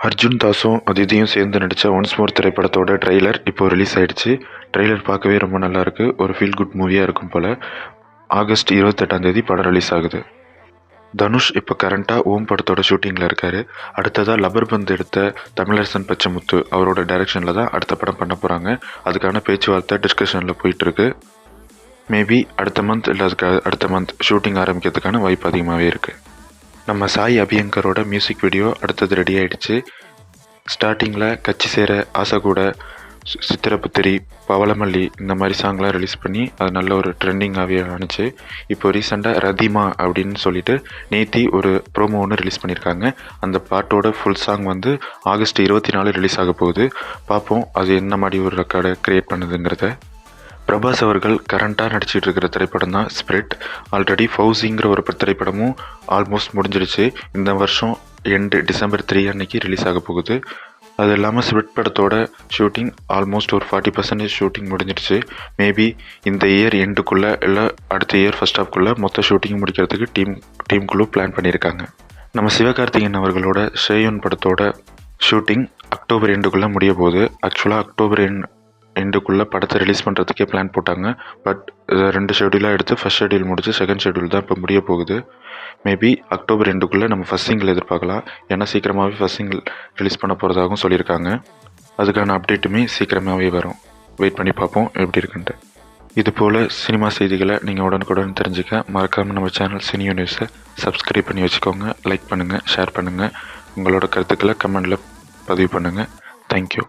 அர்ஜுன் தாஸும் அதிதியும் சேர்ந்து நடித்த once more திரைப்படத்தோட ட்ரெய்லர் இப்போ ரிலீஸ் ஆயிடுச்சு. ட்ரெய்லர் பார்க்கவே ரொம்ப நல்லாயிருக்கு. ஒரு ஃபீல் குட் மூவியாக இருக்கும் போல். ஆகஸ்ட் 28ஆம் படம் ரிலீஸ் ஆகுது. தனுஷ் இப்போ கரண்ட்டாக ஓம் படத்தோட ஷூட்டிங்கில் இருக்கார். அடுத்ததாக லப்பர் பந்து எடுத்த தமிழரசன் பச்சைமுத்து அவரோட டைரக்ஷனில் தான் அடுத்த படம் பண்ண போகிறாங்க. அதுக்கான பேச்சுவார்த்தை டிஸ்கஷனில் போயிட்டுருக்கு. மேபி அடுத்த மந்த் இல்லை அதுக்கு அடுத்த மந்த் ஷூட்டிங் ஆரம்பிக்கிறதுக்கான வாய்ப்பு அதிகமாகவே இருக்குது. நம்ம சாய் அபியங்கரோட மியூசிக் வீடியோ அடுத்தது ரெடி ஆகிடுச்சு. ஸ்டார்டிங்கில் கட்சி சேர ஆசை கூட, சித்திரப்புத்திரி, பவளமல்லி இந்த மாதிரி சாங்லாம் ரிலீஸ் பண்ணி அது நல்ல ஒரு ட்ரெண்டிங்காகவே ஆனிச்சு. இப்போ ரீசெண்டாக ரதிமா அப்படின்னு சொல்லிட்டு நேத்தி ஒரு ப்ரோமோ ஒன்று ரிலீஸ் பண்ணியிருக்காங்க. அந்த பாட்டோட ஃபுல் சாங் வந்து ஆகஸ்ட் 24 ரிலீஸ் ஆக போகுது. பார்ப்போம் அது என்ன மாதிரி ஒரு ரெக்கார்டை க்ரியேட் பண்ணுதுங்கிறத. பிரபாஸ் அவர்கள் கரண்ட்டாக நடிச்சிட்டு இருக்கிற திரைப்படம் தான் ஸ்பிரிட். ஆல்ரெடி ஃபௌசிங்கிற ஒரு திரைப்படமும் ஆல்மோஸ்ட் முடிஞ்சிடுச்சு. இந்த வருஷம் டிசம்பர் 3 அன்னைக்கு ரிலீஸ் ஆக போகுது. அது இல்லாமல் ஸ்பிரிட் படத்தோட ஷூட்டிங் ஆல்மோஸ்ட் ஒரு 40% ஷூட்டிங் முடிஞ்சிடுச்சு. மேபி இந்த இயர் எண்டுக்குள்ளே இல்லை அடுத்த இயர் ஃபர்ஸ்ட் ஹாஃப்குள்ளே மொத்த ஷூட்டிங் முடிக்கிறதுக்கு டீமுக்குள்ளே பிளான் பண்ணியிருக்காங்க. நம்ம சிவகார்த்திகேயன் அவர்களோட ஷேயன் படத்தோட ஷூட்டிங் அக்டோபர் எண்டுக்குள்ளே முடிய போகுது. ஆக்சுவலாக அக்டோபர் எண்டுக்குள்ளே படத்தை ரிலீஸ் பண்ணுறதுக்கே பிளான் போட்டாங்க. பட் 2 ஷெடியூலாக எடுத்து ஃபர்ஸ்ட் ஷெடியூல் முடிச்சு செகண்ட் ஷெடியூல் தான் இப்போ முடிய போகுது. மேபி அக்டோபர் எண்டுக்குள்ளே நம்ம ஃபர்ஸ்ட் சிங்கிள் எதிர்பார்க்கலாம். ஏன்னா சீக்கிரமாகவே ஃபர்ஸ்ட் சிங்கிள் ரிலீஸ் பண்ண போகிறதாகவும் சொல்லியிருக்காங்க. அதுக்கான அப்டேட்டுமே சீக்கிரமாகவே வரும். வெயிட் பண்ணி பார்ப்போம் எப்படி இருக்குன்ட்டு. இது போல் சினிமா செய்திகளை நீங்கள் உடனுக்குடன் தெரிஞ்சுக்க மறக்காமல் நம்ம சேனல் சினியோ நியூஸை சப்ஸ்கிரைப் பண்ணி வச்சுக்கோங்க. லைக் பண்ணுங்கள், ஷேர் பண்ணுங்கள். உங்களோட கருத்துக்களை கமெண்டில் பதிவு பண்ணுங்கள். தேங்க்யூ.